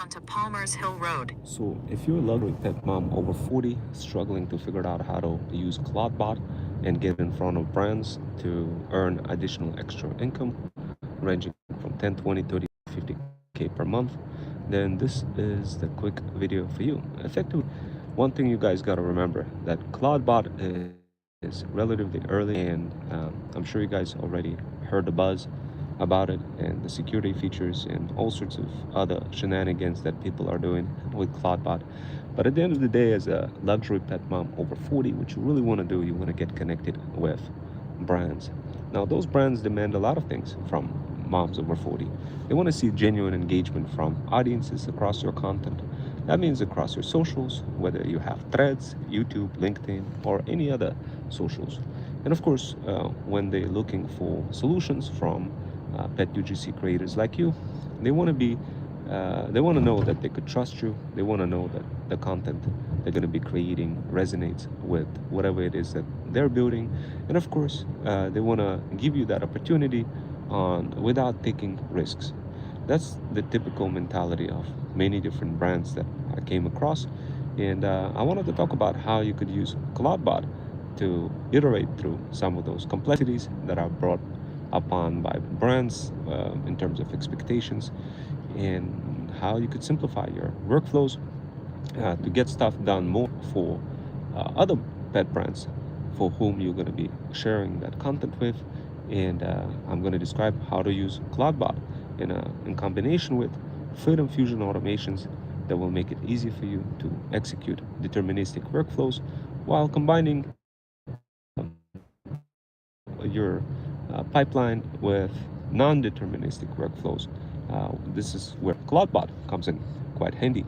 onto Palmer's Hill Road. So if you're a luxury pet mom over 40 struggling to figure out how to use Cloudbot and get in front of brands to earn additional extra income ranging from 10, 20, 30, 50K per month, then this is the quick video for you. Effectively, one thing you guys got to remember that Cloudbot is relatively early, and I'm sure you guys already heard the buzz about it and the security features and all sorts of other shenanigans that people are doing with Cloudbot. But at the end of the day, as a luxury pet mom over 40, what you really want to do, you want to get connected with brands. Now, those brands demand a lot of things from moms over 40. They want to see genuine engagement from audiences across your content. That means across your socials, whether you have Threads, YouTube, LinkedIn, or any other socials. And of course, when they're looking for solutions from pet UGC creators like you, they want to know that they could trust you. They want to know that the content they're going to be creating resonates with whatever it is that they're building. And of course, they want to give you that opportunity without taking risks. That's the typical mentality of many different brands that I came across. And I wanted to talk about how you could use Cloudbot to iterate through some of those complexities that are brought upon by brands in terms of expectations, and how you could simplify your workflows to get stuff done more for other pet brands for whom you're going to be sharing that content with. And I'm going to describe how to use Cloudbot in combination with Freedom Fusion automations that will make it easy for you to execute deterministic workflows while combining your pipeline with non-deterministic workflows. This is where Cloudbot comes in quite handy.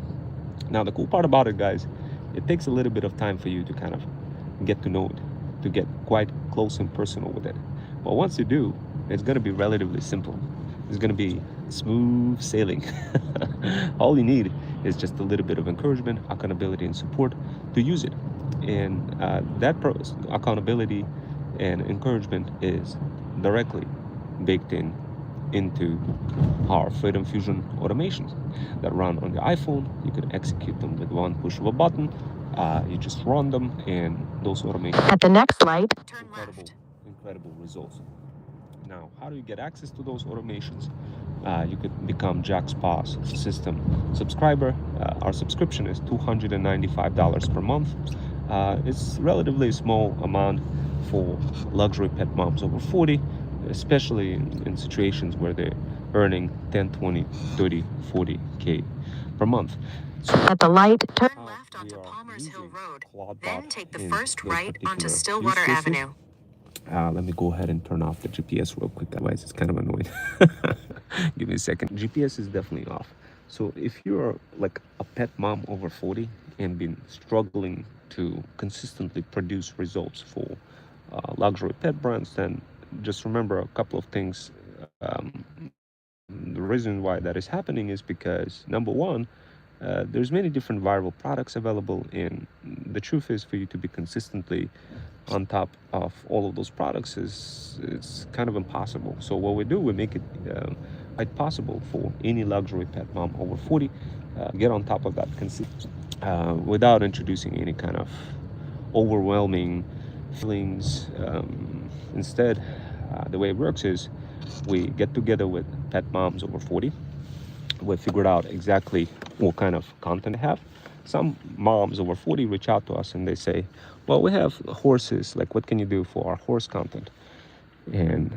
Now, the cool part about it, guys, it takes a little bit of time for you to kind of get to know it, to get quite close and personal with it. But once you do, it's going to be relatively simple. It's going to be smooth sailing. All you need is just a little bit of encouragement, accountability, and support to use it. And that accountability and encouragement is directly baked into our Freedom Fusion automations that run on your iPhone. You can execute them with one push of a button. You just run them, and those automations At the next light, turn left. Incredible results. Now, how do you get access to those automations? You could become Jackspaw's system subscriber. Our subscription is $295 per month. It's relatively a small amount for luxury pet moms over 40, especially in situations where they're earning 10, 20, 30, 40K per month. So at the light, turn left onto Palmer's Hill Road, then take the first right onto Stillwater Avenue. Let me go ahead and turn off the GPS real quick, otherwise it's kind of annoying. Give me a second. GPS is definitely off. So if you're like a pet mom over 40 and been struggling to consistently produce results for luxury pet brands, then just remember a couple of things. The reason why that is happening is because, number one, there's many different viral products available, and the truth is, for you to be consistently on top of all of those products it's kind of impossible. So what we do, we make it quite possible for any luxury pet mom over 40 get on top of that without introducing any kind of overwhelming feelings. Instead, the way it works is we get together with pet moms over 40. We figured out exactly what kind of content they have. Some moms over 40 reach out to us and they say, well, we have horses, like what can you do for our horse content? And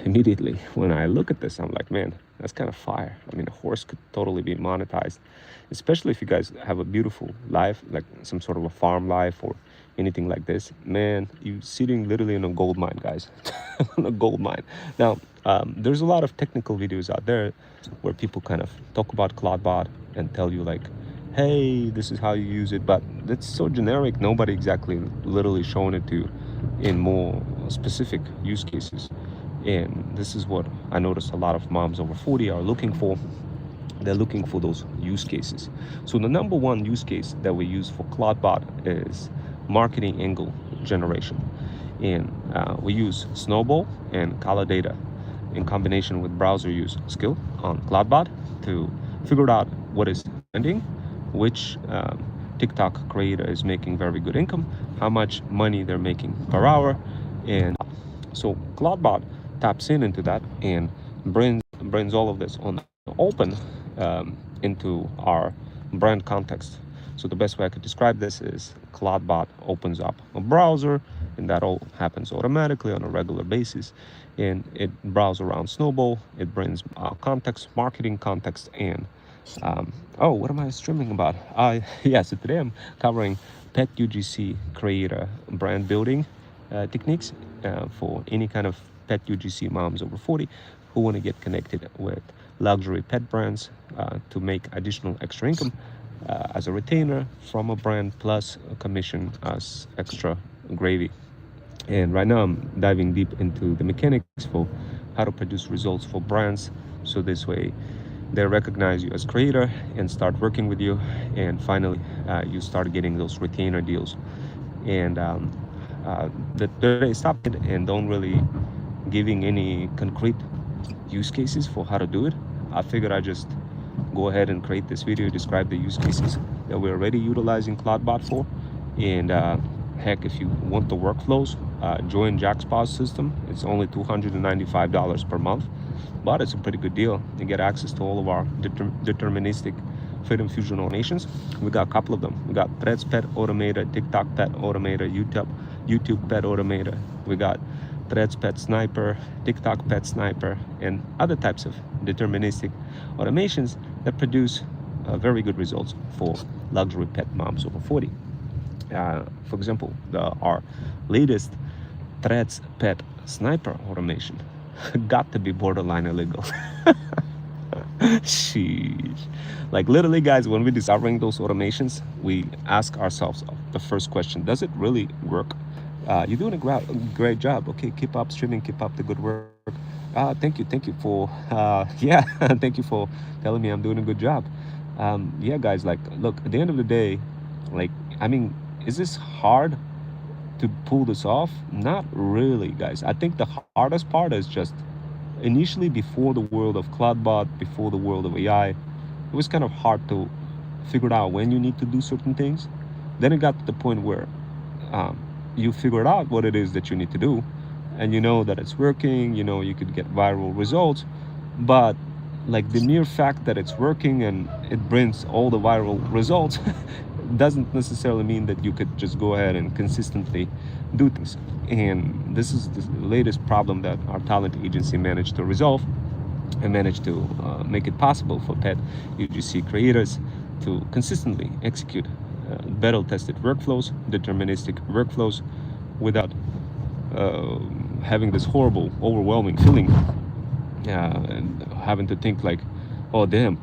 immediately when I look at this, I'm like, man, that's kind of fire. I mean, a horse could totally be monetized, especially if you guys have a beautiful life, like some sort of a farm life or anything like this. Man, you're sitting literally in a gold mine, guys. A gold mine. Now, there's a lot of technical videos out there where people kind of talk about Cloudbot and tell you like, hey, this is how you use it, but that's so generic. Nobody exactly literally showing it to you in more specific use cases. And this is what I noticed a lot of moms over 40 are looking for. They're looking for those use cases. So the number one use case that we use for Cloudbot is marketing angle generation. And we use Snowball and Color Data in combination with browser use skill on Cloudbot to figure out what is trending, which TikTok creator is making very good income, how much money they're making per hour. And so Cloudbot taps into that and brings all of this on open into our brand context. So the best way I could describe this is Cloudbot opens up a browser, and that all happens automatically on a regular basis. And it browses around Snowball. It brings context, marketing context, and oh, what am I streaming about? Yeah, so today I'm covering Pet UGC creator brand building techniques for any kind of pet UGC moms over 40 who want to get connected with luxury pet brands to make additional extra income as a retainer from a brand plus a commission as extra gravy. And right now I'm diving deep into the mechanics for how to produce results for brands, so this way they recognize you as creator and start working with you, and finally you start getting those retainer deals. And they stopped it and don't really giving any concrete use cases for how to do it. I figured I'd just go ahead and create this video, describe the use cases that we're already utilizing Cloudbot for. And heck, if you want the workflows, join Jackspot's system. It's only $295 per month, but it's a pretty good deal. You get access to all of our deterministic Freedom Fusion automations. We got a couple of them. We got Threads Pet Automator, TikTok Pet Automator, YouTube Pet Automator. We got Threads Pet Sniper, TikTok Pet Sniper, and other types of deterministic automations that produce very good results for luxury pet moms over 40. For example, our latest Threads Pet Sniper automation got to be borderline illegal. Sheesh. Like literally, guys, when we're discovering those automations, we ask ourselves the first question: does it really work? You're doing a great job. Okay, keep up streaming, keep up the good work. Thank you for yeah, thank you for telling me I'm doing a good job. Yeah, guys, like, look, at the end of the day, like, I mean, is this hard to pull this off? Not really, guys. I think the hardest part is just initially, before the world of Cloudbot, before the world of AI, it was kind of hard to figure out when you need to do certain things. Then it got to the point where you figured out what it is that you need to do, and you know that it's working, you know you could get viral results. But like the mere fact that it's working and it brings all the viral results doesn't necessarily mean that you could just go ahead and consistently do things. And this is the latest problem that our talent agency managed to resolve and managed to make it possible for pet UGC creators to consistently execute battle-tested workflows, deterministic workflows, without having this horrible, overwhelming feeling and having to think like, oh damn,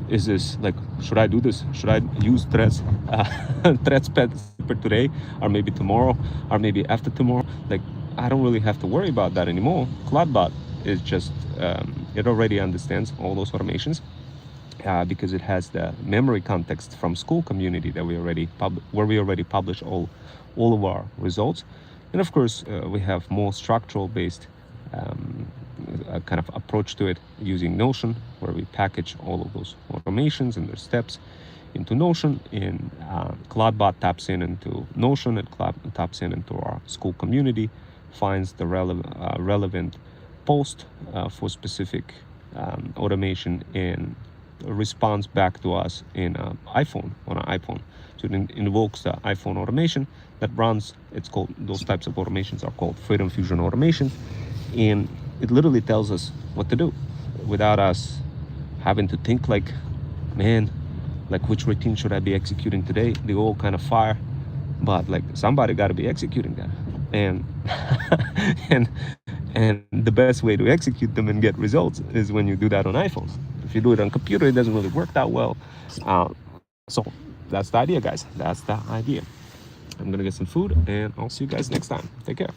is this like, should I do this? Should I use Threads Pet for today, or maybe tomorrow, or maybe after tomorrow? Like, I don't really have to worry about that anymore. Cloudbot is just it already understands all those automations because it has the memory context from school community that we already publish all of our results. And of course we have more structural based kind of approach to it using Notion, where we package all of those automations and their steps into Notion. And Cloudbot taps into Notion, and Cloudbot taps into our school community, finds the relevant post for specific automation, and responds back to us in iPhone, on an iPhone. So it invokes the iPhone automation that runs. It's called, those types of automations are called Freedom Fusion automations, and it literally tells us what to do without us having to think like, man, like which routine should I be executing today? They all kind of fire, but like somebody got to be executing that. And and the best way to execute them and get results is when you do that on iPhones. If you do it on computer, it doesn't really work that well. So that's the idea, guys. That's the idea. I'm gonna get some food, and I'll see you guys next time. Take care.